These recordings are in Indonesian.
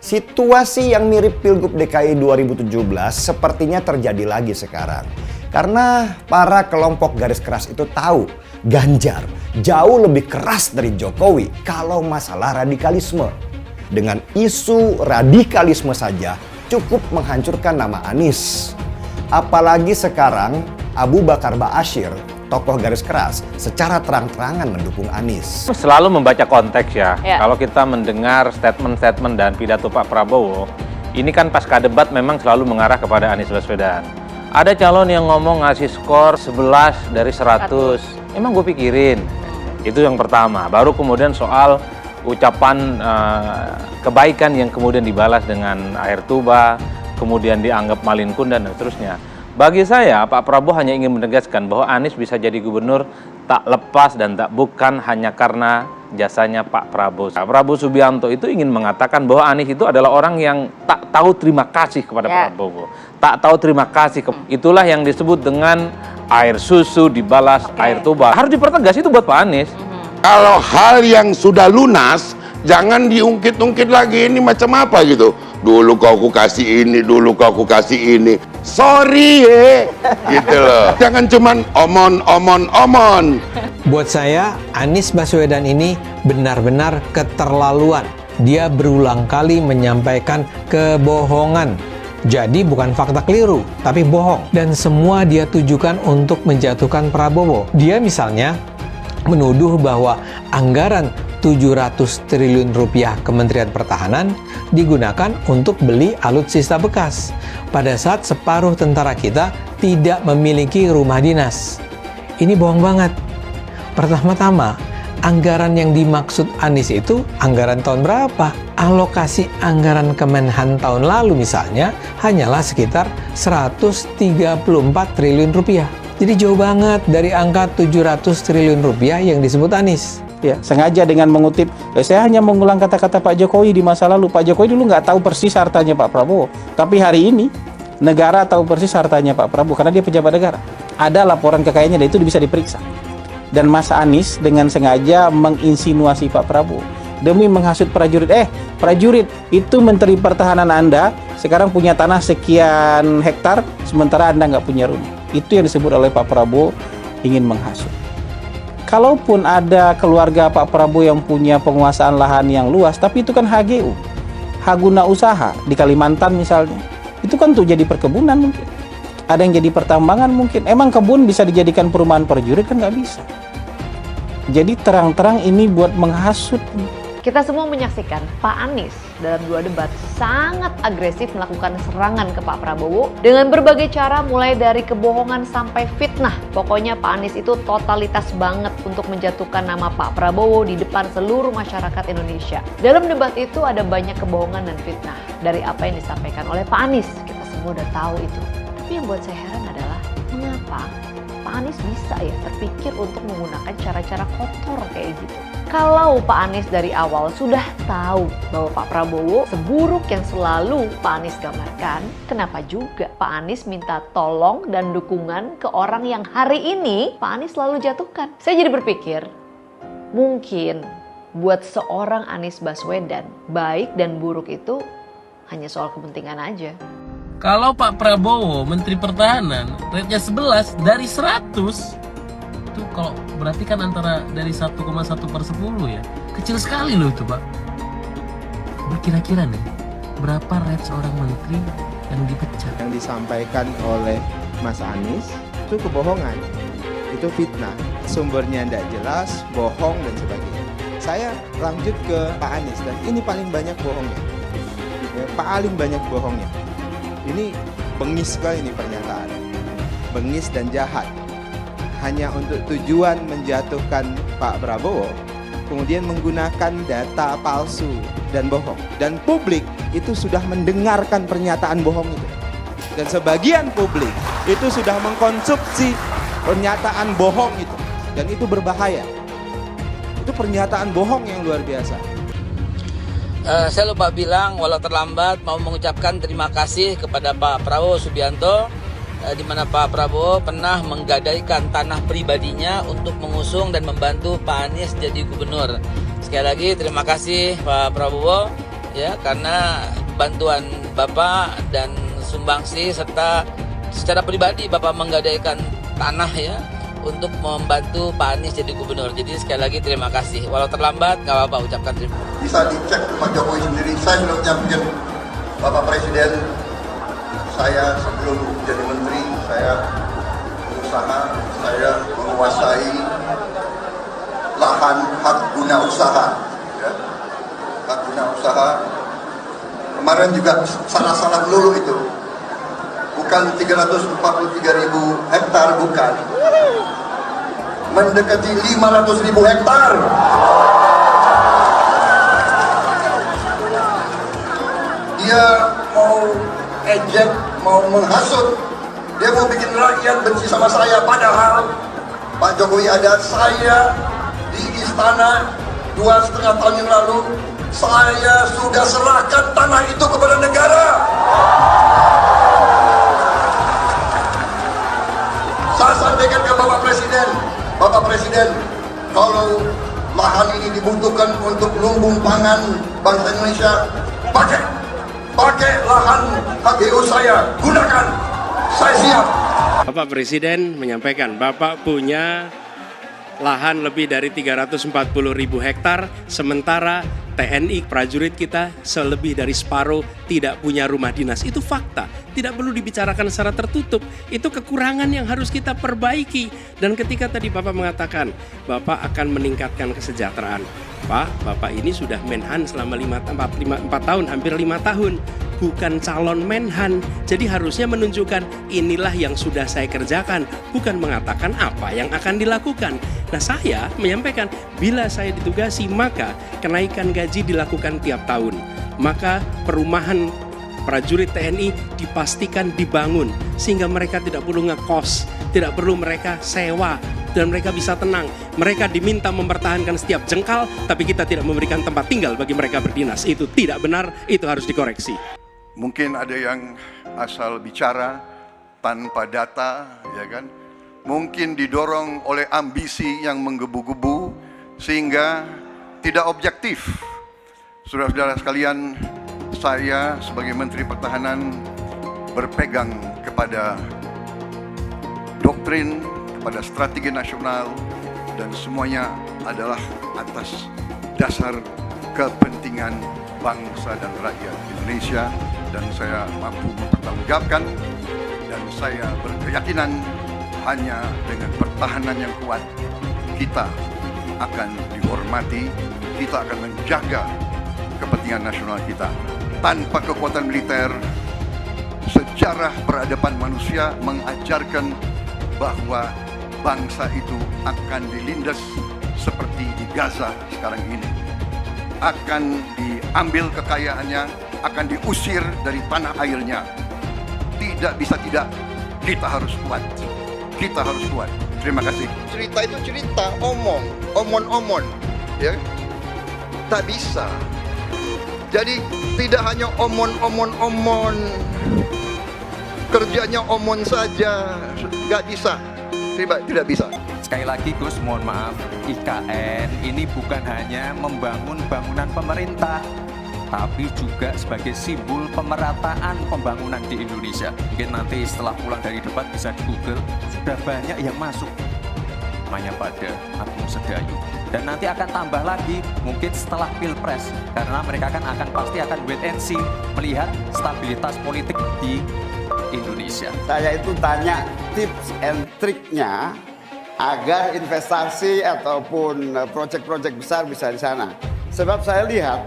Situasi yang mirip Pilgub DKI 2017 sepertinya terjadi lagi sekarang. Karena para kelompok garis keras itu tahu Ganjar jauh lebih keras dari Jokowi kalau masalah radikalisme. Dengan isu radikalisme saja cukup menghancurkan nama Anies. Apalagi sekarang Abu Bakar Ba'asyir, tokoh garis keras, secara terang-terangan mendukung Anies. Selalu membaca konteks ya. Kalau kita mendengar statement-statement dan pidato Pak Prabowo, ini kan pasca debat memang selalu mengarah kepada Anies Baswedan. Ada calon yang ngomong ngasih skor 11 dari 100. Emang gue pikirin. Itu yang pertama. Baru kemudian soal ucapan kebaikan yang kemudian dibalas dengan air tuba, kemudian dianggap malin kundang dan seterusnya. Bagi saya, Pak Prabowo hanya ingin menegaskan bahwa Anies bisa jadi gubernur tak lepas dan tak bukan hanya karena jasanya Pak Prabowo. Prabowo Subianto itu ingin mengatakan bahwa Anies itu adalah orang yang tak tahu terima kasih kepada Prabowo. Tak tahu terima kasih. Itulah yang disebut dengan air susu dibalas air tuba. Harus dipertegas itu buat Pak Anies. Kalau hal yang sudah lunas, jangan diungkit-ungkit lagi ini macam apa gitu. Dulu kau ku kasih ini, dulu kau ku kasih ini. Sorry gitu loh. Jangan cuman omon. Buat saya, Anies Baswedan ini benar-benar keterlaluan. Dia berulang kali menyampaikan kebohongan. Jadi bukan fakta keliru, tapi bohong. Dan semua dia tujukan untuk menjatuhkan Prabowo. Dia misalnya menuduh bahwa anggaran 700 triliun rupiah Kementerian Pertahanan digunakan untuk beli alutsista bekas. Pada saat separuh tentara kita tidak memiliki rumah dinas. Ini bohong banget. Pertama-tama, anggaran yang dimaksud Anies itu anggaran tahun berapa? Alokasi anggaran Kemenhan tahun lalu misalnya hanyalah sekitar 134 triliun rupiah. Jadi jauh banget dari angka 700 triliun rupiah yang disebut Anies. Ya, sengaja dengan mengutip, saya hanya mengulang kata-kata Pak Jokowi di masa lalu. Pak Jokowi dulu nggak tahu persis hartanya Pak Prabowo. Tapi hari ini, negara tahu persis hartanya Pak Prabowo karena dia pejabat negara. Ada laporan kekayaannya dan itu bisa diperiksa. Dan Mas Anies dengan sengaja menginsinuasi Pak Prabowo demi menghasut prajurit. Prajurit, itu Menteri Pertahanan Anda sekarang punya tanah sekian hektar, sementara Anda nggak punya rumah. Itu yang disebut oleh Pak Prabowo ingin menghasut. Kalaupun ada keluarga Pak Prabowo yang punya penguasaan lahan yang luas, tapi itu kan HGU, hak guna usaha di Kalimantan misalnya. Itu kan untuk jadi perkebunan mungkin. Ada yang jadi pertambangan mungkin. Emang kebun bisa dijadikan perumahan prajurit kan nggak bisa. Jadi terang-terang ini buat menghasut. Kita semua menyaksikan Pak Anies dalam 2 debat sangat agresif melakukan serangan ke Pak Prabowo dengan berbagai cara mulai dari kebohongan sampai fitnah. Pokoknya Pak Anies itu totalitas banget untuk menjatuhkan nama Pak Prabowo di depan seluruh masyarakat Indonesia. Dalam debat itu ada banyak kebohongan dan fitnah dari apa yang disampaikan oleh Pak Anies. Kita semua udah tahu itu. Tapi yang buat saya heran adalah mengapa Pak Anies bisa ya terpikir untuk menggunakan cara-cara kotor kayak gitu. Kalau Pak Anies dari awal sudah tahu bahwa Pak Prabowo seburuk yang selalu Pak Anies gambarkan, kenapa juga Pak Anies minta tolong dan dukungan ke orang yang hari ini Pak Anies selalu jatuhkan? Saya jadi berpikir, mungkin buat seorang Anies Baswedan, baik dan buruk itu hanya soal kepentingan aja. Kalau Pak Prabowo Menteri Pertahanan rate-nya 11 dari 100, itu kalau berarti kan antara dari 1,1/10 ya, kecil sekali loh itu Pak. Kira-kira nih berapa rate seorang menteri yang dipecat? Yang disampaikan oleh Mas Anies itu kebohongan, itu fitnah, sumbernya tidak jelas, bohong dan sebagainya. Saya lanjut ke Pak Anies dan ini paling banyak bohongnya, paling banyak bohongnya. Ini bengis sekali ini pernyataan, bengis dan jahat. Hanya untuk tujuan menjatuhkan Pak Prabowo, kemudian menggunakan data palsu dan bohong. Dan publik itu sudah mendengarkan pernyataan bohong itu. Dan sebagian publik itu sudah mengkonsumsi pernyataan bohong itu. Dan itu berbahaya. Itu pernyataan bohong yang luar biasa. Saya lupa bilang, walau terlambat, mau mengucapkan terima kasih kepada Pak Prabowo Subianto, di mana Pak Prabowo pernah menggadaikan tanah pribadinya untuk mengusung dan membantu Pak Anies jadi gubernur. Sekali lagi terima kasih Pak Prabowo ya, karena bantuan Bapak dan sumbangsi serta secara pribadi Bapak menggadaikan tanah ya untuk membantu Pak Anies jadi gubernur. Jadi sekali lagi terima kasih. Walau terlambat, nggak apa-apa, ucapkan terima kasih. Bisa dicek Pak Jokowi sendiri. Saya sudah menyampaikan Bapak Presiden, saya sebelum jadi menteri, saya berusaha, saya menguasai lahan hak guna usaha. Ya. Hak guna usaha. Kemarin juga salah-salah melulu itu. Bukan 343.000 hektar, bukan. Mendekati 500.000 hektar. Dia mau ejek, mau menghasut. Dia mau bikin rakyat benci sama saya. Padahal Pak Jokowi ada saya di istana 2,5 tahun yang lalu. Saya sudah serahkan tanah itu kepada negara. Saya sampaikan ke Bapak Presiden, kalau lahan ini dibutuhkan untuk lumbung pangan bangsa Indonesia, pakai lahan HGU saya, gunakan, saya siap. Bapak Presiden menyampaikan, Bapak punya lahan lebih dari 340.000 hektar, sementara TNI prajurit kita selebih dari separuh tidak punya rumah dinas. Itu fakta, tidak perlu dibicarakan secara tertutup. Itu kekurangan yang harus kita perbaiki. Dan ketika tadi Bapak mengatakan Bapak akan meningkatkan kesejahteraan, Pak, Bapak ini sudah Menhan selama 4 tahun, hampir 5 tahun, bukan calon Menhan. Jadi harusnya menunjukkan inilah yang sudah saya kerjakan, bukan mengatakan apa yang akan dilakukan. Nah, saya menyampaikan bila saya ditugasi maka kenaikan gaji dilakukan tiap tahun. Maka perumahan prajurit TNI dipastikan dibangun sehingga mereka tidak perlu ngekos, tidak perlu mereka sewa, dan mereka bisa tenang. Mereka diminta mempertahankan setiap jengkal, tapi kita tidak memberikan tempat tinggal bagi mereka berdinas. Itu tidak benar, itu harus dikoreksi. Mungkin ada yang asal bicara tanpa data, ya kan? Mungkin didorong oleh ambisi yang menggebu-gebu sehingga tidak objektif. Saudara-saudara sekalian, saya sebagai Menteri Pertahanan berpegang kepada doktrin, kepada strategi nasional, dan semuanya adalah atas dasar kepentingan bangsa dan rakyat Indonesia, dan saya mampu mempertanggungjawabkan, dan saya berkeyakinan hanya dengan pertahanan yang kuat kita akan dihormati, kita akan menjaga kepentingan nasional kita. Tanpa kekuatan militer, sejarah peradaban manusia mengajarkan bahwa bangsa itu akan dilindas seperti di Gaza sekarang ini. Akan diambil kekayaannya, akan diusir dari tanah airnya. Tidak bisa tidak, kita harus kuat. Kita harus kuat. Terima kasih. Cerita itu cerita, omon, ya. Tak bisa. Jadi tidak hanya omon. Kerjanya omon saja, nggak bisa. Tidak bisa. Sekali lagi Gus, mohon maaf, IKN ini bukan hanya membangun bangunan pemerintah, tapi juga sebagai simbol pemerataan pembangunan di Indonesia. Mungkin nanti setelah pulang dari debat bisa di Google, sudah banyak yang masuk namanya pada Agung Sedayu. Dan nanti akan tambah lagi mungkin setelah Pilpres, karena mereka akan pasti akan wait and see, melihat stabilitas politik di Indonesia. Saya itu tanya tips and triknya agar investasi ataupun proyek-proyek besar bisa di sana. Sebab saya lihat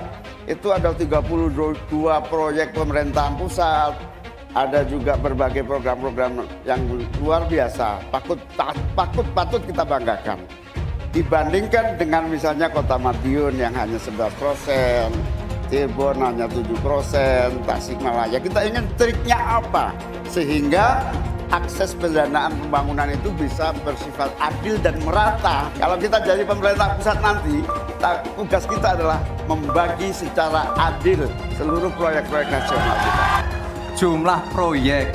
itu ada 32 proyek pemerintahan pusat, ada juga berbagai program-program yang luar biasa, patut kita banggakan. Dibandingkan dengan misalnya Kota Madiun yang hanya 11%, Cirebon hanya 7%, Tasikmalaya. Kita ingin triknya apa? Sehingga akses pendanaan pembangunan itu bisa bersifat adil dan merata. Kalau kita jadi pemerintah pusat nanti, tugas kita adalah membagi secara adil seluruh proyek-proyek nasional kita. Jumlah proyek,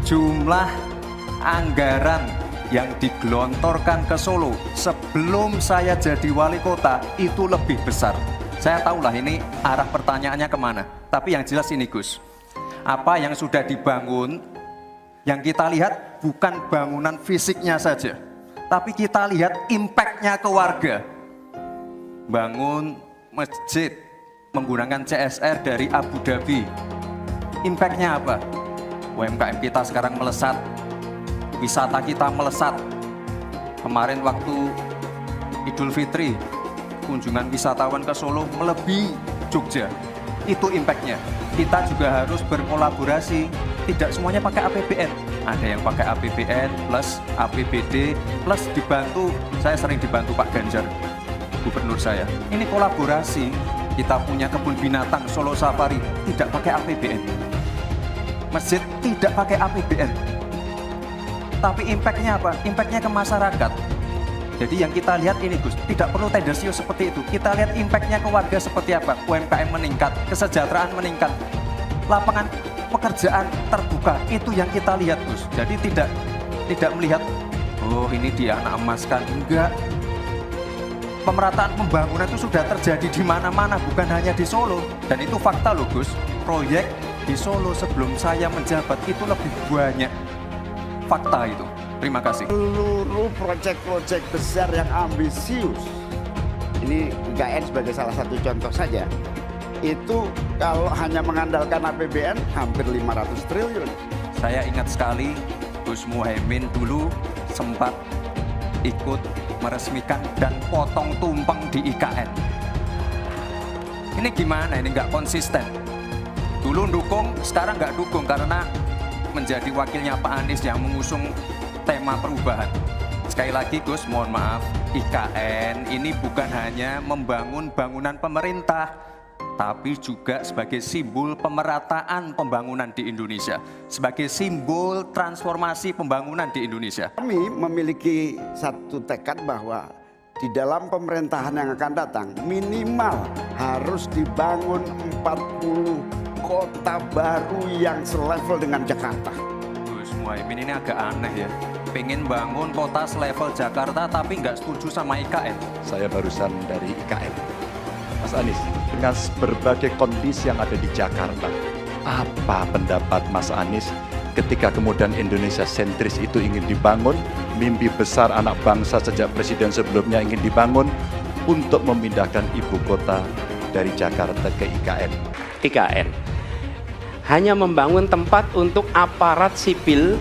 jumlah anggaran yang digelontorkan ke Solo sebelum saya jadi wali kota itu lebih besar. Saya tahulah ini arah pertanyaannya kemana. Tapi yang jelas ini Gus, apa yang sudah dibangun, yang kita lihat bukan bangunan fisiknya saja, tapi kita lihat impact-nya ke warga. Bangun masjid menggunakan CSR dari Abu Dhabi. Impact-nya apa? UMKM kita sekarang melesat, wisata kita melesat. Kemarin waktu Idul Fitri, kunjungan wisatawan ke Solo melebihi Jogja. Itu impact-nya. Kita juga harus berkolaborasi. Tidak semuanya pakai APBN. Ada yang pakai APBN plus APBD plus dibantu. Saya sering dibantu Pak Ganjar, gubernur saya. Ini kolaborasi. Kita punya kebun binatang Solo Safari, tidak pakai APBN. Masjid tidak pakai APBN. Tapi impact-nya apa? Impact-nya ke masyarakat. Jadi yang kita lihat ini Gus, tidak perlu tendensius seperti itu. Kita lihat impact-nya ke warga seperti apa. UMKM meningkat, kesejahteraan meningkat, lapangan pekerjaan terbuka. Itu yang kita lihat Gus. Jadi tidak melihat, oh ini dia anak emaskan. Enggak. Pemerataan pembangunan itu sudah terjadi di mana-mana, bukan hanya di Solo. Dan itu fakta loh Gus. Proyek di Solo sebelum saya menjabat itu lebih banyak. Fakta itu. Terima kasih. Seluruh proyek-proyek besar yang ambisius, ini IKN sebagai salah satu contoh saja, itu kalau hanya mengandalkan APBN hampir 500 triliun. Saya ingat sekali Gus Muhaimin dulu sempat ikut meresmikan dan potong tumpeng di IKN. Ini gimana? Ini nggak konsisten. Dulu dukung, sekarang nggak dukung karena menjadi wakilnya Pak Anies yang mengusung tema perubahan. Sekali lagi Gus, mohon maaf, IKN ini bukan hanya membangun bangunan pemerintah, tapi juga sebagai simbol pemerataan pembangunan di Indonesia, sebagai simbol transformasi pembangunan di Indonesia. Kami memiliki satu tekad bahwa di dalam pemerintahan yang akan datang minimal harus dibangun 40 kota baru yang selevel dengan Jakarta. Gus Muhaimin ini agak aneh ya, pengen bangun kota selevel Jakarta tapi nggak setuju sama IKN. Saya barusan dari IKN. Mas Anies, dengan berbagai kondisi yang ada di Jakarta, apa pendapat Mas Anies ketika kemudian Indonesia sentris itu ingin dibangun, mimpi besar anak bangsa sejak presiden sebelumnya ingin dibangun untuk memindahkan ibu kota dari Jakarta ke IKN? IKN hanya membangun tempat untuk aparat sipil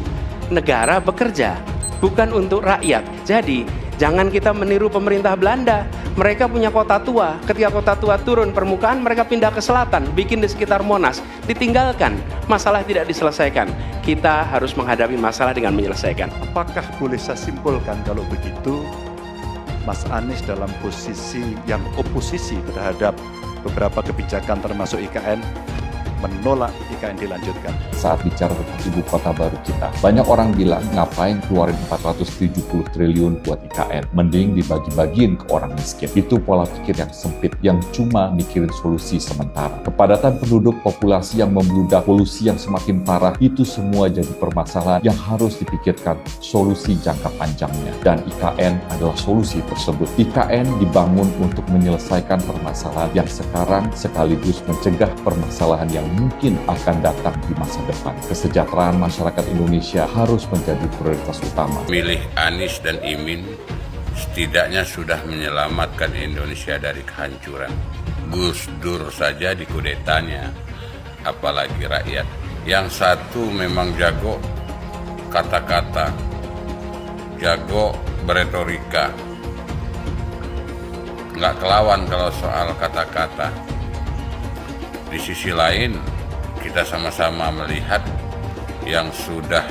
negara bekerja, bukan untuk rakyat. Jadi jangan kita meniru pemerintah Belanda. Mereka punya kota tua, ketika kota tua turun permukaan mereka pindah ke selatan, bikin di sekitar Monas, ditinggalkan, masalah tidak diselesaikan. Kita harus menghadapi masalah dengan menyelesaikan. Apakah boleh saya simpulkan kalau begitu Mas Anies dalam posisi yang oposisi terhadap beberapa kebijakan termasuk IKN menolak IKN dilanjutkan? Saat bicara tentang ibu kota baru kita, banyak orang bilang ngapain keluarin 470 triliun buat IKN, mending dibagi-bagiin ke orang miskin. Itu pola pikir yang sempit, yang cuma mikirin solusi sementara. Kepadatan penduduk, populasi yang membludak, polusi yang semakin parah, itu semua jadi permasalahan yang harus dipikirkan solusi jangka panjangnya. Dan IKN adalah solusi tersebut. IKN dibangun untuk menyelesaikan permasalahan yang sekarang sekaligus mencegah permasalahan yang mungkin akan datang di masa depan. Kesejahteraan masyarakat Indonesia harus menjadi prioritas utama. Milih Anies dan Imin setidaknya sudah menyelamatkan Indonesia dari kehancuran. Gus Dur saja dikudetanya, apalagi rakyat. Yang satu memang jago kata-kata, jago beretorika, nggak kelawan kalau soal kata-kata. Di sisi lain, kita sama-sama melihat yang sudah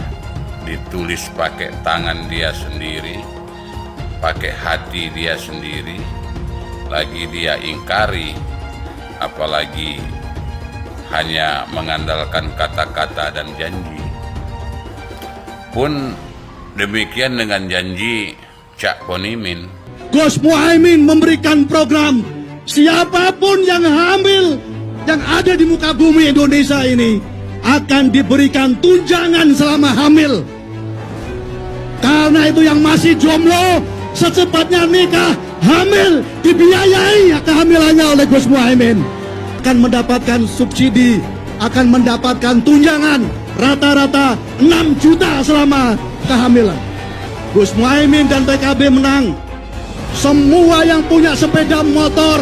ditulis pakai tangan dia sendiri, pakai hati dia sendiri, lagi dia ingkari, apalagi hanya mengandalkan kata-kata dan janji. Pun demikian dengan janji Cak Ponimin. Gus Muhaimin memberikan program siapapun yang hamil yang ada di muka bumi Indonesia ini akan diberikan tunjangan selama hamil. Karena itu yang masih jomblo secepatnya nikah, hamil dibiayai kehamilannya oleh Gus Muhaimin, akan mendapatkan subsidi, akan mendapatkan tunjangan rata-rata 6 juta selama kehamilan. Gus Muhaimin dan PKB menang. Semua yang punya sepeda motor,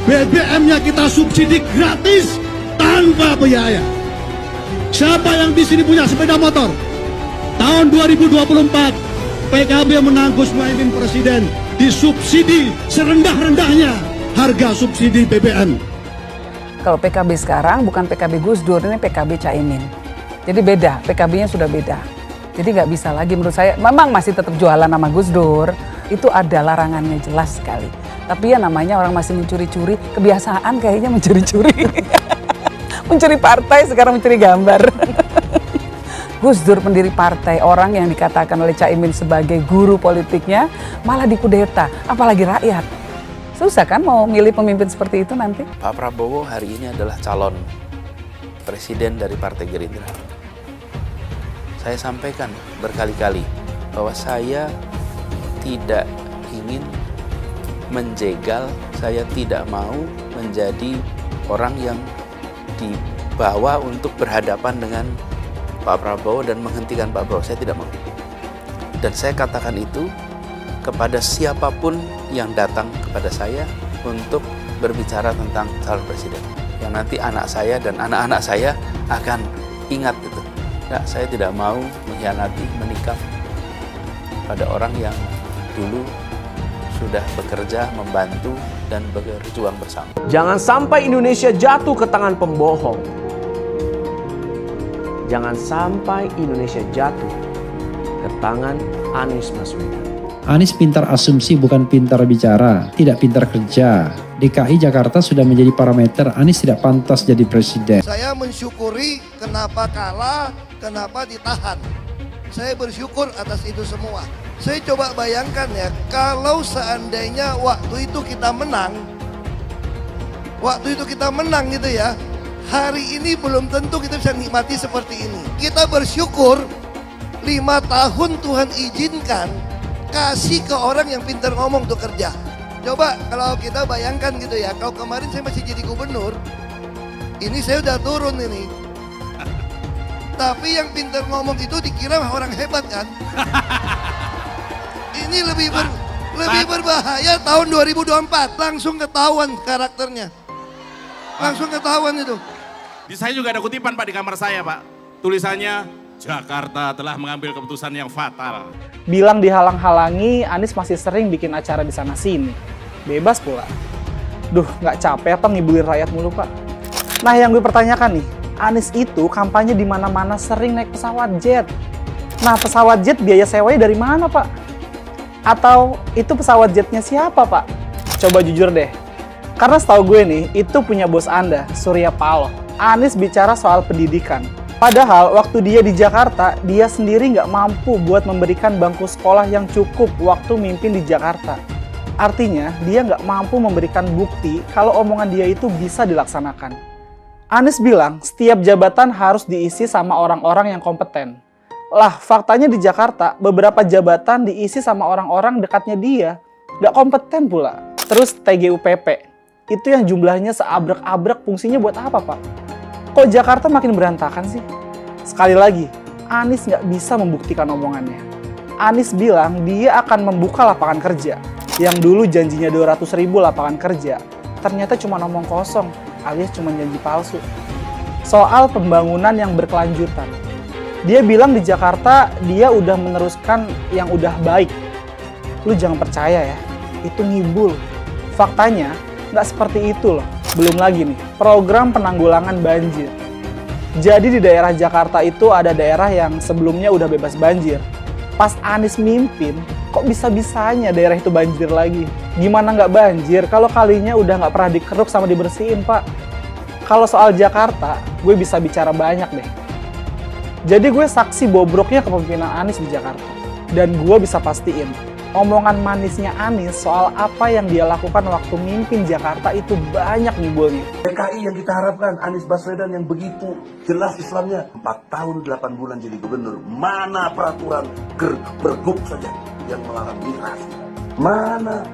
BBM-nya kita subsidi gratis tanpa biaya. Siapa yang di sini punya sepeda motor? Tahun 2024 PKB menang, Gus Muhaimin presiden, disubsidi serendah-rendahnya harga subsidi BBM. Kalau PKB sekarang bukan PKB Gus Dur, ini PKB Caimin. Jadi beda, PKB-nya sudah beda. Jadi nggak bisa lagi menurut saya, memang masih tetap jualan nama Gus Dur, itu ada larangannya jelas sekali. Tapi ya namanya orang masih mencuri-curi, kebiasaan kayaknya mencuri-curi. Mencuri partai, sekarang mencuri gambar. Gus Dur pendiri partai, orang yang dikatakan oleh Caimin sebagai guru politiknya, malah dikudeta, apalagi rakyat. Susah kan mau milih pemimpin seperti itu nanti? Pak Prabowo hari ini adalah calon presiden dari Partai Gerindra. Saya sampaikan berkali-kali bahwa saya tidak ingin menjegal, saya tidak mau menjadi orang yang dibawa untuk berhadapan dengan Pak Prabowo dan menghentikan Pak Prabowo. Saya tidak mau. Dan saya katakan itu kepada siapapun yang datang kepada saya untuk berbicara tentang calon presiden. Yang nanti anak saya dan anak-anak saya akan ingat itu. Nah, saya tidak mau mengkhianati, menikam pada orang yang dulu sudah bekerja, membantu, dan berjuang bersama. Jangan sampai Indonesia jatuh ke tangan pembohong. Jangan sampai Indonesia jatuh ke tangan Anies Baswedan. Anies pintar asumsi bukan pintar bicara, tidak pintar kerja. DKI Jakarta sudah menjadi parameter Anies tidak pantas jadi presiden. Saya mensyukuri kenapa kalah, kenapa ditahan. Saya bersyukur atas itu semua. Saya coba bayangkan ya, kalau seandainya waktu itu kita menang gitu ya, hari ini belum tentu kita bisa nikmati seperti ini. Kita bersyukur 5 tahun Tuhan izinkan kasih ke orang yang pintar ngomong untuk kerja. Coba kalau kita bayangkan gitu ya, kalau kemarin saya masih jadi gubernur, ini saya udah turun ini. Tapi yang pintar ngomong itu dikira orang hebat kan? Ini lebih berbahaya tahun 2024, langsung ketahuan karakternya. Langsung ketahuan itu. Di saya juga ada kutipan Pak di kamar saya Pak. Tulisannya, Jakarta telah mengambil keputusan yang fatal. Bilang dihalang-halangi, Anies masih sering bikin acara di sana-sini. Bebas pula. Duh, nggak capek apa ngibulin rakyat mulu, Pak? Nah, yang gue pertanyakan nih, Anies itu kampanye di mana-mana sering naik pesawat jet. Nah, pesawat jet biaya sewanya dari mana, Pak? Atau itu pesawat jetnya siapa, Pak? Coba jujur deh. Karena setahu gue nih, itu punya bos Anda, Surya Paloh. Anies bicara soal pendidikan. Padahal waktu dia di Jakarta, dia sendiri nggak mampu buat memberikan bangku sekolah yang cukup waktu mimpin di Jakarta. Artinya, dia nggak mampu memberikan bukti kalau omongan dia itu bisa dilaksanakan. Anies bilang, setiap jabatan harus diisi sama orang-orang yang kompeten. Lah, faktanya di Jakarta, beberapa jabatan diisi sama orang-orang dekatnya dia. Nggak kompeten pula. Terus TGUPP, itu yang jumlahnya seabrek-abrek, fungsinya buat apa, Pak? Kok Jakarta makin berantakan sih? Sekali lagi, Anies nggak bisa membuktikan omongannya. Anies bilang dia akan membuka lapangan kerja. Yang dulu janjinya 200.000 lapangan kerja, ternyata cuma ngomong kosong, alias cuma janji palsu. Soal pembangunan yang berkelanjutan. Dia bilang di Jakarta dia udah meneruskan yang udah baik. Lu jangan percaya ya, itu ngibul. Faktanya nggak seperti itu loh. Belum lagi nih, program penanggulangan banjir. Jadi di daerah Jakarta itu ada daerah yang sebelumnya udah bebas banjir. Pas Anies mimpin, kok bisa-bisanya daerah itu banjir lagi? Gimana nggak banjir kalau kalinya udah nggak pernah dikeruk sama dibersihin, Pak? Kalau soal Jakarta, gue bisa bicara banyak deh. Jadi gue saksi bobroknya kepemimpinan Anies di Jakarta. Dan gue bisa pastiin, omongan manisnya Anies soal apa yang dia lakukan waktu mimpin Jakarta itu banyak ngibulnya. DKI yang kita harapkan, Anies Baswedan yang begitu jelas Islamnya, 4 tahun 8 bulan jadi gubernur. Mana peraturan pergub saja yang melarang migrasi? Mana?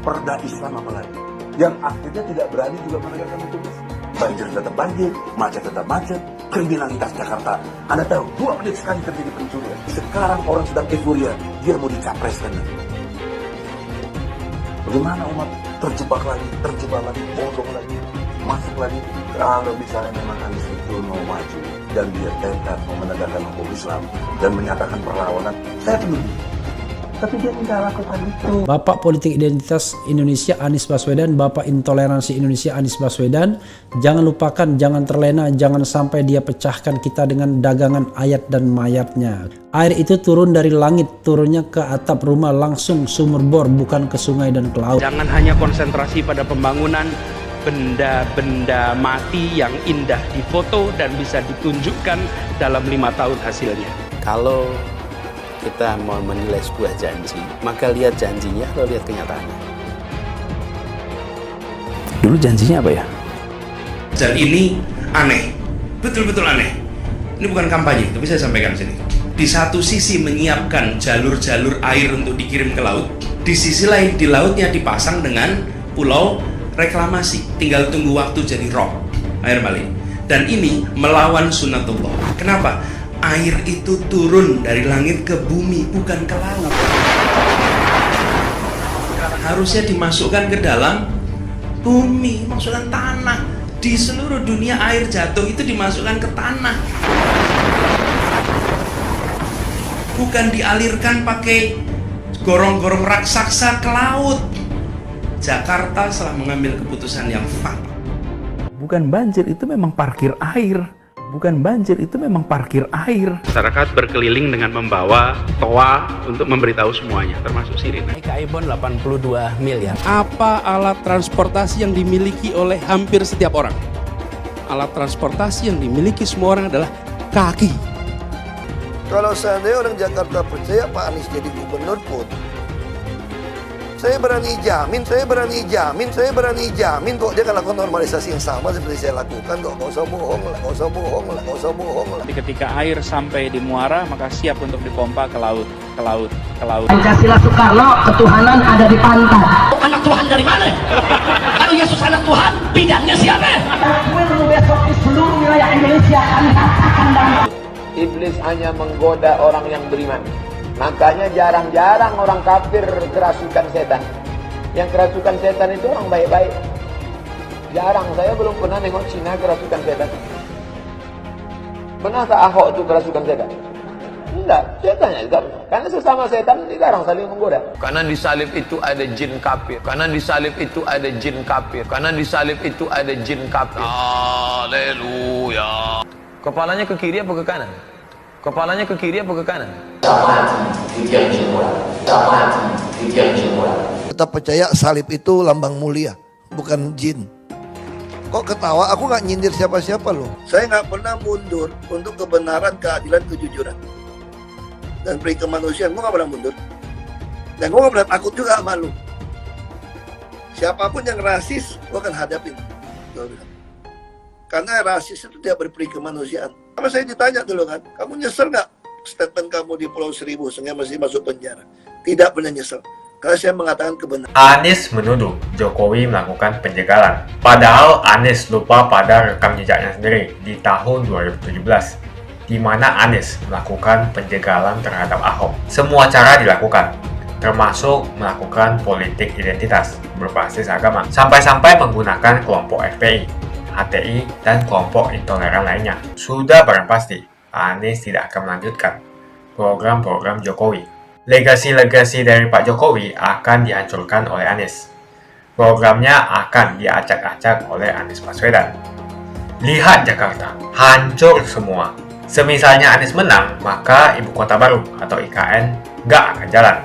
perda Islam apalagi, yang akhirnya tidak berani juga menegakkan hukum Islam. Banjir tetap banjir, macet tetap macet, kriminalitas Jakarta. Anda tahu, 2 menit sekali terjadi pencurian. Sekarang orang sedang euforia, dia mau dicapreskan. Bagaimana umat terjebak lagi, bodoh lagi, masuk lagi. Kalau misalnya memang Anies itu mau maju dan dia tekad mau menegakkan hukum Islam dan menyatakan perlawanan, saya peduli. Tapi dia tidak lakukan itu. Bapak politik identitas Indonesia Anies Baswedan, Bapak intoleransi Indonesia Anies Baswedan. Jangan lupakan, jangan terlena, jangan sampai dia pecahkan kita dengan dagangan ayat dan mayatnya. Air itu turun dari langit, turunnya ke atap rumah langsung sumur bor, bukan ke sungai dan ke laut. Jangan hanya konsentrasi pada pembangunan benda-benda mati yang indah difoto dan bisa ditunjukkan dalam 5 tahun hasilnya. Kalau kita mau menilai sebuah janji, maka lihat janjinya atau lihat kenyataannya. Dulu janjinya apa ya? Dan ini aneh, betul-betul aneh. Ini bukan kampanye, tapi saya sampaikan sini. Di satu sisi menyiapkan jalur-jalur air untuk dikirim ke laut, di sisi lain di lautnya dipasang dengan pulau reklamasi, tinggal tunggu waktu jadi rob, air balik. Dan ini melawan sunatullah. Kenapa? Air itu turun dari langit ke bumi, bukan ke laut. Harusnya dimasukkan ke dalam bumi, masukkan tanah. Di seluruh dunia air jatuh itu dimasukkan ke tanah, bukan dialirkan pakai gorong-gorong raksasa ke laut. Jakarta telah mengambil keputusan yang fatal. Bukan banjir, itu memang parkir air. Bukan banjir, itu memang parkir air. Masyarakat berkeliling dengan membawa toa untuk memberitahu semuanya, termasuk sirine. iPhone 82 miliar. Apa alat transportasi yang dimiliki oleh hampir setiap orang? Alat transportasi yang dimiliki semua orang adalah kaki. Kalau seandainya orang Jakarta percaya Pak Anies jadi gubernur pun, saya berani jamin kok dia akan lakukan normalisasi yang sama seperti saya lakukan kok. Nggak usah bohong lah. Jadi ketika air sampai di muara, maka siap untuk dipompa ke laut. Pancasila Soekarno, ketuhanan ada di pantai. Anak Tuhan dari mana? Kalau Yesus anak Tuhan, bidangnya siapa? Besok di seluruh wilayah Indonesia kami katakan damai. Iblis hanya menggoda orang yang beriman. Makanya jarang-jarang orang kafir kerasukan setan. Yang kerasukan setan itu orang baik-baik. Jarang, saya belum pernah nengok Cina kerasukan setan. Pernah tak Ahok itu kerasukan setan? Enggak, setannya juga. Karena sesama setan jarang saling menggoda. Karena di salib itu ada jin kafir. Haleluya. Kepalanya ke kiri apa ke kanan? Tetap percaya salib itu lambang mulia, bukan jin. Kok ketawa? Aku nggak nyindir siapa-siapa loh. Saya nggak pernah mundur untuk kebenaran, keadilan, kejujuran, dan peri kemanusiaan. Gue nggak pernah mundur. Dan gue nggak pernah takut juga sama lu. Siapapun yang rasis, gue akan hadapin. Karena rasis itu tidak berperi kemanusiaan. Sama saya ditanya dulu kan, kamu nyesel nggak statement kamu di Pulau Seribu sehingga masih masuk penjara? Tidak pernah nyesel, karena saya mengatakan kebenaran. Anies menuduh Jokowi melakukan penjagalan. Padahal Anies lupa pada rekam jejaknya sendiri di tahun 2017, di mana Anies melakukan penjagalan terhadap Ahok. Semua cara dilakukan, termasuk melakukan politik identitas berbasis agama, sampai-sampai menggunakan kelompok FPI, HTI, dan kelompok intoleran lainnya. Sudah barang pasti, Anies tidak akan melanjutkan program-program Jokowi. Legasi-legasi dari Pak Jokowi akan dihancurkan oleh Anies. Programnya akan diacak-acak oleh Anies Baswedan. Lihat Jakarta, hancur semua. Semisalnya Anies menang, maka Ibu Kota Baru atau IKN nggak akan jalan.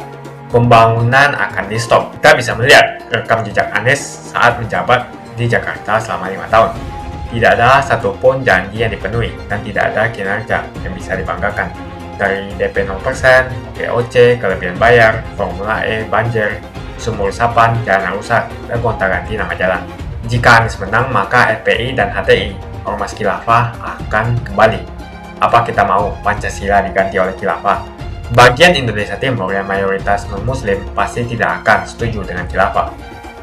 Pembangunan akan di-stop. Kita bisa melihat rekam jejak Anies saat menjabat di Jakarta selama 5 tahun. Tidak ada satupun janji yang dipenuhi dan tidak ada kinerja yang bisa dibanggakan. Dari DP 0%, GOC, kelebihan bayar, Formula E, banjir, sumur resapan, jalan rusak, dan gonta-ganti nama jalan. Jika Anies menang, maka FPI dan HTI, Ormas Khilafah, akan kembali. Apa kita mau Pancasila diganti oleh Khilafah? Bagian Indonesia Timur yang mayoritas non-Muslim pasti tidak akan setuju dengan Khilafah.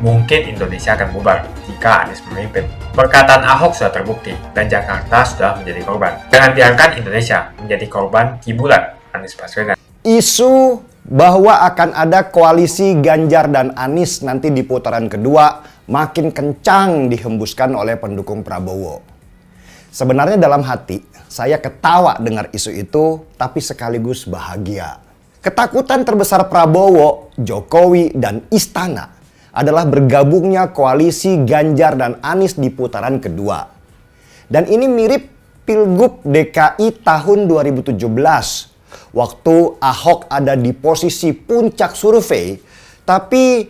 mungkin Indonesia akan bubar jika Anies memimpin. Perkataan Ahok sudah terbukti dan Jakarta sudah menjadi korban. Jangan biarkan Indonesia menjadi korban kibulan Anies Baswedan. Isu bahwa akan ada koalisi Ganjar dan Anies nanti di putaran kedua makin kencang dihembuskan oleh pendukung Prabowo. Sebenarnya dalam hati saya ketawa dengar isu itu, tapi sekaligus bahagia. Ketakutan terbesar Prabowo, Jokowi, dan Istana adalah bergabungnya koalisi Ganjar dan Anies di putaran kedua. Dan ini mirip Pilgub DKI tahun 2017. Waktu Ahok ada di posisi puncak survei, tapi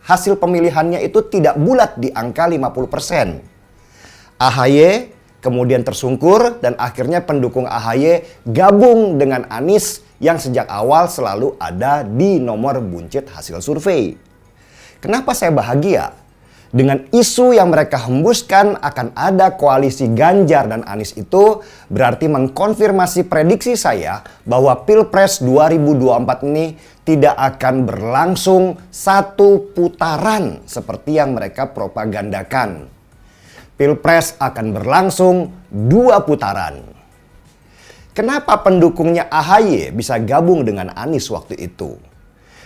hasil pemilihannya itu tidak bulat di angka 50%. AHY kemudian tersungkur dan akhirnya pendukung AHY gabung dengan Anies yang sejak awal selalu ada di nomor buncit hasil survei. Kenapa saya bahagia? Dengan isu yang mereka hembuskan akan ada koalisi Ganjar dan Anies itu berarti mengkonfirmasi prediksi saya bahwa Pilpres 2024 ini tidak akan berlangsung satu putaran seperti yang mereka propagandakan. Pilpres akan berlangsung 2 putaran. Kenapa pendukungnya AHY bisa gabung dengan Anies waktu itu?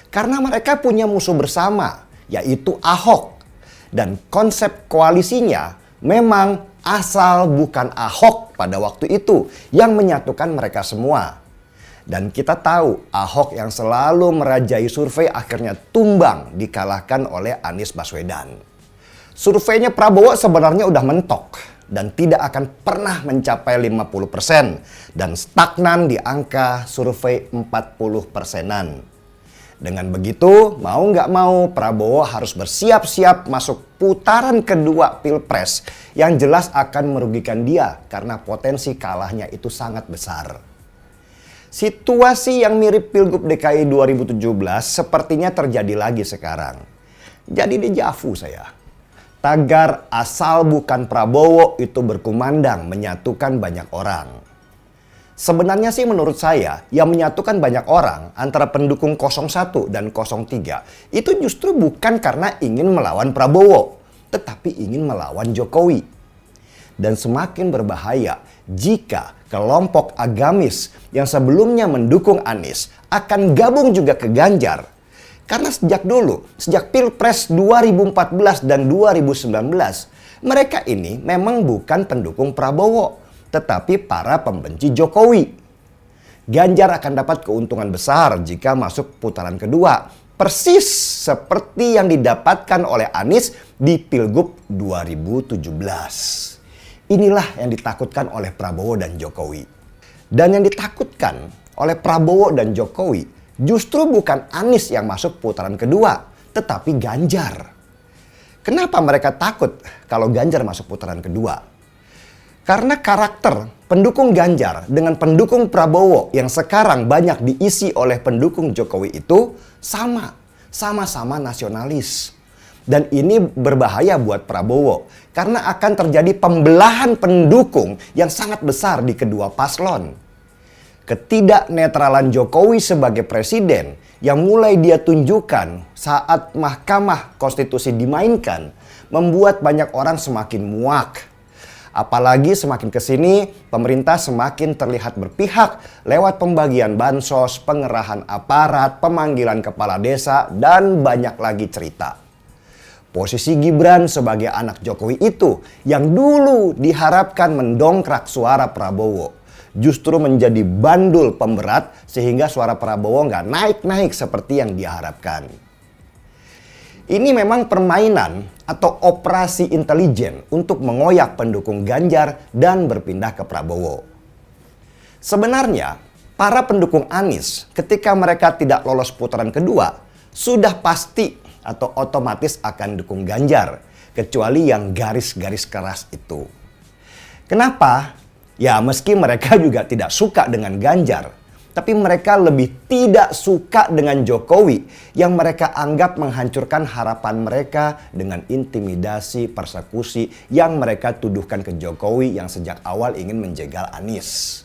Karena mereka punya musuh bersama, yaitu Ahok. Dan konsep koalisinya memang asal bukan Ahok pada waktu itu yang menyatukan mereka semua. Dan kita tahu Ahok yang selalu merajai survei akhirnya tumbang dikalahkan oleh Anies Baswedan. Surveinya Prabowo sebenarnya udah mentok dan tidak akan pernah mencapai 50% dan stagnan di angka survei 40%-an. Dengan begitu, mau nggak mau Prabowo harus bersiap-siap masuk putaran kedua Pilpres yang jelas akan merugikan dia karena potensi kalahnya itu sangat besar. Situasi yang mirip Pilgub DKI 2017 sepertinya terjadi lagi sekarang. Jadi dejavu saya. Tagar asal bukan Prabowo itu berkumandang menyatukan banyak orang. Sebenarnya sih menurut saya yang menyatukan banyak orang antara pendukung 01 dan 03 itu justru bukan karena ingin melawan Prabowo, tetapi ingin melawan Jokowi. Dan semakin berbahaya jika kelompok agamis yang sebelumnya mendukung Anies akan gabung juga ke Ganjar. Karena sejak dulu, sejak Pilpres 2014 dan 2019, mereka ini memang bukan pendukung Prabowo, tetapi para pembenci Jokowi. Ganjar akan dapat keuntungan besar jika masuk putaran kedua, persis seperti yang didapatkan oleh Anies di Pilgub 2017. Inilah yang ditakutkan oleh Prabowo dan Jokowi. Dan yang ditakutkan oleh Prabowo dan Jokowi justru bukan Anies yang masuk putaran kedua, tetapi Ganjar. Kenapa mereka takut kalau Ganjar masuk putaran kedua? Karena karakter pendukung Ganjar dengan pendukung Prabowo yang sekarang banyak diisi oleh pendukung Jokowi itu sama-sama nasionalis. Dan ini berbahaya buat Prabowo karena akan terjadi pembelahan pendukung yang sangat besar di kedua paslon. Ketidaknetralan Jokowi sebagai presiden yang mulai dia tunjukkan saat Mahkamah Konstitusi dimainkan membuat banyak orang semakin muak. Apalagi semakin kesini pemerintah semakin terlihat berpihak lewat pembagian bansos, pengerahan aparat, pemanggilan kepala desa, dan banyak lagi cerita. Posisi Gibran sebagai anak Jokowi itu yang dulu diharapkan mendongkrak suara Prabowo justru menjadi bandul pemberat sehingga suara Prabowo nggak naik-naik seperti yang diharapkan. Ini memang permainan atau operasi intelijen untuk mengoyak pendukung Ganjar dan berpindah ke Prabowo. Sebenarnya, para pendukung Anies ketika mereka tidak lolos putaran kedua sudah pasti atau otomatis akan dukung Ganjar, kecuali yang garis-garis keras itu. Kenapa? Ya meski mereka juga tidak suka dengan Ganjar, tapi mereka lebih tidak suka dengan Jokowi yang mereka anggap menghancurkan harapan mereka dengan intimidasi, persekusi yang mereka tuduhkan ke Jokowi yang sejak awal ingin menjegal Anies.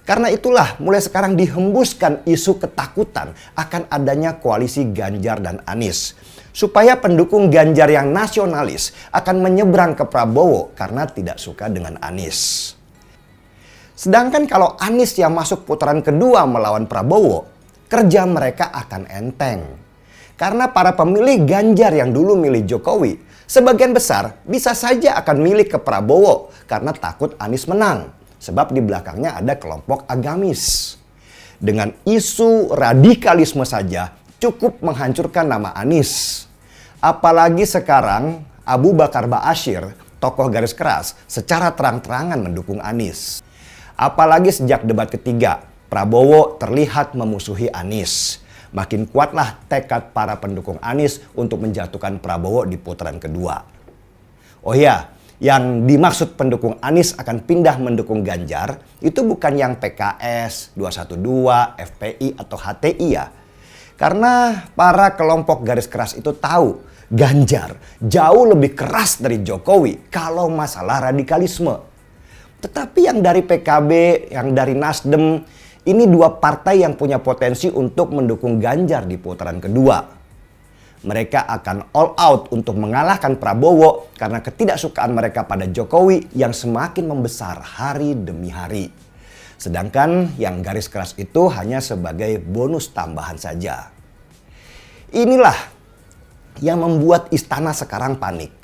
Karena itulah mulai sekarang dihembuskan isu ketakutan akan adanya koalisi Ganjar dan Anies. Supaya pendukung Ganjar yang nasionalis akan menyeberang ke Prabowo karena tidak suka dengan Anies. Sedangkan kalau Anies yang masuk putaran kedua melawan Prabowo, kerja mereka akan enteng. Karena para pemilih Ganjar yang dulu milih Jokowi, sebagian besar bisa saja akan milih ke Prabowo karena takut Anies menang. Sebab di belakangnya ada kelompok agamis. Dengan isu radikalisme saja cukup menghancurkan nama Anies. Apalagi sekarang Abu Bakar Ba'asyir, tokoh garis keras, secara terang-terangan mendukung Anies. Apalagi sejak debat ketiga, Prabowo terlihat memusuhi Anies. Makin kuatlah tekad para pendukung Anies untuk menjatuhkan Prabowo di putaran kedua. Oh ya, yang dimaksud pendukung Anies akan pindah mendukung Ganjar itu bukan yang PKS, 212, FPI atau HTI ya. Karena para kelompok garis keras itu tahu Ganjar jauh lebih keras dari Jokowi kalau masalah radikalisme. Tetapi yang dari PKB, yang dari Nasdem, ini dua partai yang punya potensi untuk mendukung Ganjar di putaran kedua. Mereka akan all out untuk mengalahkan Prabowo karena ketidaksukaan mereka pada Jokowi yang semakin membesar hari demi hari. Sedangkan yang garis keras itu hanya sebagai bonus tambahan saja. Inilah yang membuat istana sekarang panik.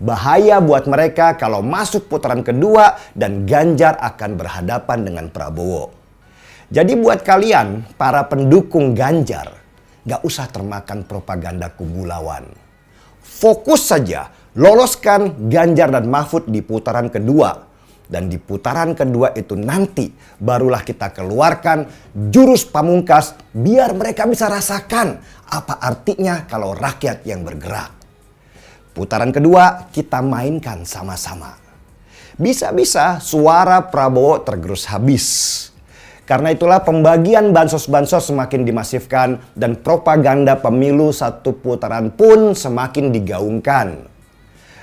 Bahaya buat mereka kalau masuk putaran kedua dan Ganjar akan berhadapan dengan Prabowo. Jadi buat kalian, para pendukung Ganjar, gak usah termakan propaganda kubu lawan. Fokus saja, loloskan Ganjar dan Mahfud di putaran kedua. Dan di putaran kedua itu nanti barulah kita keluarkan jurus pamungkas biar mereka bisa rasakan apa artinya kalau rakyat yang bergerak. Putaran kedua kita mainkan sama-sama. Bisa-bisa suara Prabowo tergerus habis. Karena itulah pembagian bansos-bansos semakin dimasifkan dan propaganda pemilu satu putaran pun semakin digaungkan.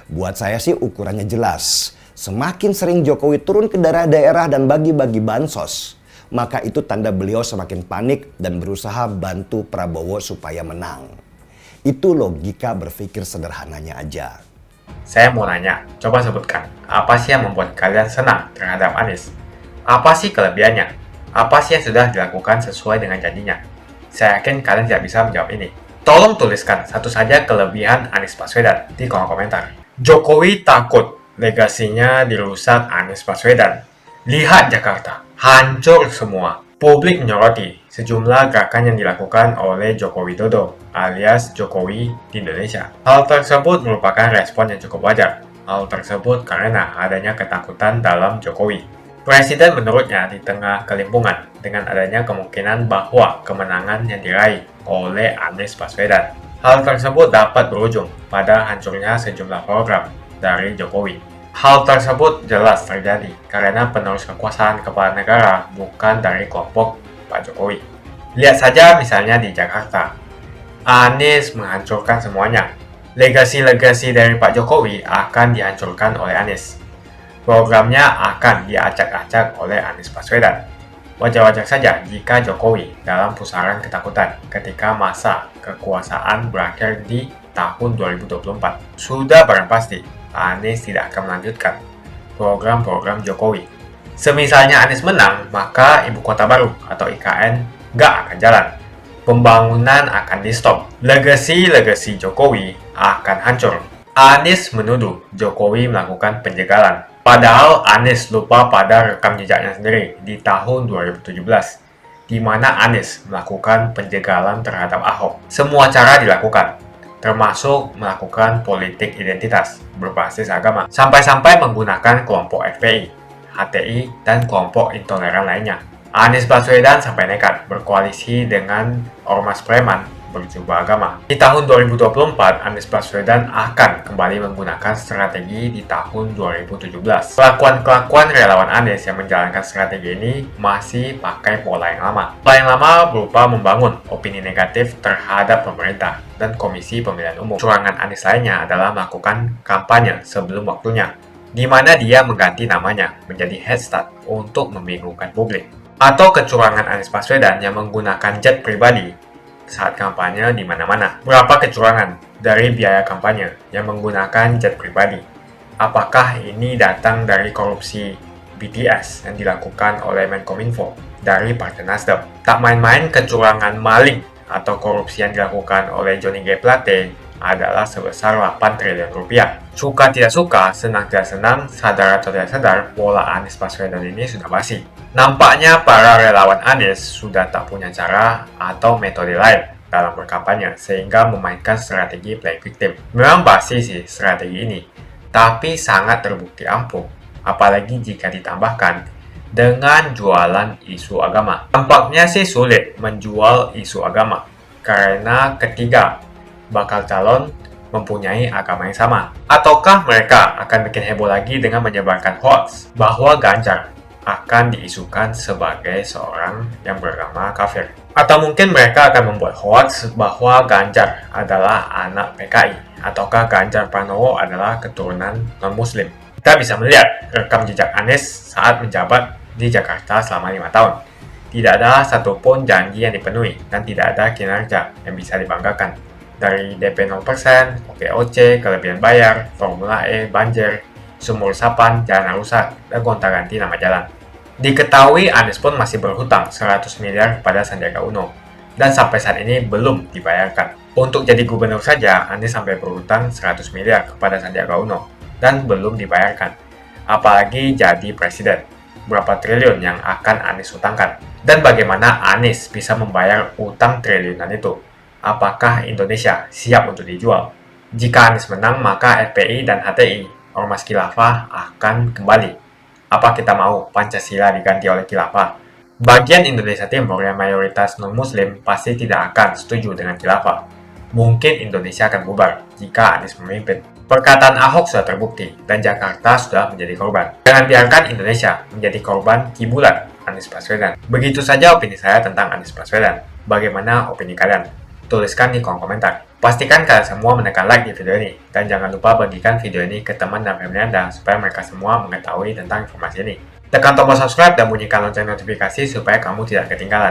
Buat saya sih ukurannya jelas. Semakin sering Jokowi turun ke daerah-daerah dan bagi-bagi bansos, maka itu tanda beliau semakin panik dan berusaha bantu Prabowo supaya menang. Itu logika berpikir sederhananya aja. Saya mau nanya, coba sebutkan, apa sih yang membuat kalian senang terhadap Anies? Apa sih kelebihannya? Apa sih yang sudah dilakukan sesuai dengan janjinya? Saya yakin kalian tidak bisa menjawab ini. Tolong tuliskan satu saja kelebihan Anies Baswedan di kolom komentar. Jokowi takut legasinya dirusak Anies Baswedan. Lihat Jakarta, hancur semua. Publik menyoroti sejumlah gerakan yang dilakukan oleh Joko Widodo alias Jokowi di Indonesia. Hal tersebut merupakan respon yang cukup wajar. Hal tersebut karena adanya ketakutan dalam Jokowi. Presiden menurutnya di tengah kelimpungan dengan adanya kemungkinan bahwa kemenangan yang diraih oleh Anies Baswedan. Hal tersebut dapat berujung pada hancurnya sejumlah program dari Jokowi. Hal tersebut jelas terjadi karena penerus kekuasaan kepala negara bukan dari kelompok Pak Jokowi. Lihat saja misalnya di Jakarta. Anies menghancurkan semuanya. Legasi-legasi dari Pak Jokowi akan dihancurkan oleh Anies. Programnya akan diacak-acak oleh Anies Baswedan. Wajar-wajar saja jika Jokowi dalam pusaran ketakutan ketika masa kekuasaan berakhir di tahun 2024. Sudah barang pasti, Anies tidak akan melanjutkan program-program Jokowi. Semisalnya Anies menang, maka Ibu Kota Baru atau IKN nggak akan jalan. Pembangunan akan di-stop. Legasi-legasi Jokowi akan hancur. Anies menuduh Jokowi melakukan penjagalan. Padahal Anies lupa pada rekam jejaknya sendiri di tahun 2017, di mana Anies melakukan penjagalan terhadap Ahok. Semua cara dilakukan, termasuk melakukan politik identitas berbasis agama, sampai-sampai menggunakan kelompok FPI, HTI, dan kelompok intoleran lainnya. Anies Baswedan sampai nekat berkoalisi dengan ormas preman berjubah agama. Di tahun 2024, Anies Baswedan akan kembali menggunakan strategi di tahun 2017. Kelakuan-kelakuan relawan Anies yang menjalankan strategi ini masih pakai pola yang lama. Pola yang lama berupa membangun opini negatif terhadap pemerintah dan Komisi Pemilihan Umum. Curangan Anies lainnya adalah melakukan kampanye sebelum waktunya, di mana dia mengganti namanya menjadi head start untuk membingungkan publik. atau kecurangan Anies Baswedan yang menggunakan jet pribadi saat kampanye di mana-mana. Berapa kecurangan dari biaya kampanye yang menggunakan jet pribadi? Apakah ini datang dari korupsi BTS yang dilakukan oleh Menkominfo dari Partai Nasdem? Tak main-main kecurangan maling atau korupsi yang dilakukan oleh Johnny G. Plate adalah sebesar 8 triliun rupiah. Suka tidak suka, senang tidak senang, sadar atau tidak sadar, pola Anies Baswedan ini sudah basi. Nampaknya para relawan Anies sudah tak punya cara atau metode lain dalam berkampanye, sehingga memainkan strategi play victim. Memang basi sih strategi ini, tapi sangat terbukti ampuh, apalagi jika ditambahkan dengan jualan isu agama. Tampaknya sih sulit menjual isu agama, karena ketiga bakal calon mempunyai agama yang sama. Ataukah mereka akan bikin heboh lagi dengan menyebarkan hoax bahwa Ganjar akan diisukan sebagai seorang yang beragama kafir? Atau mungkin mereka akan membuat hoax bahwa Ganjar adalah anak PKI, ataukah Ganjar Pranowo adalah keturunan non-muslim? Kita bisa melihat rekam jejak Anies saat menjabat di Jakarta selama 5 tahun. Tidak ada satupun janji yang dipenuhi dan tidak ada kinerja yang bisa dibanggakan. Dari DP 0%, OKOC, kelebihan bayar, Formula E, banjir, sumur resapan, jalan rusak, dan gonta-ganti nama jalan. Diketahui Anies pun masih berhutang 100 miliar kepada Sandiaga Uno, dan sampai saat ini belum dibayarkan. Untuk jadi gubernur saja, Anies sampai berhutang 100 miliar kepada Sandiaga Uno, dan belum dibayarkan. Apalagi jadi presiden, berapa triliun yang akan Anies hutangkan? Dan bagaimana Anies bisa membayar utang triliunan itu? Apakah Indonesia siap untuk dijual? Jika Anies menang, maka FPI dan HTI, Ormas Khilafah, akan kembali. Apa kita mau Pancasila diganti oleh Khilafah? Bagian Indonesia Timur yang mayoritas non-muslim pasti tidak akan setuju dengan Khilafah. Mungkin Indonesia akan bubar jika Anies memimpin. Perkataan Ahok sudah terbukti dan Jakarta sudah menjadi korban. Jangan biarkan Indonesia menjadi korban kibulan Anies Baswedan. Begitu saja opini saya tentang Anies Baswedan. Bagaimana opini kalian? Tuliskan di kolom komentar. Pastikan kalian semua menekan like di video ini. Dan jangan lupa bagikan video ini ke teman dan family Anda supaya mereka semua mengetahui tentang informasi ini. Tekan tombol subscribe dan bunyikan lonceng notifikasi supaya kamu tidak ketinggalan.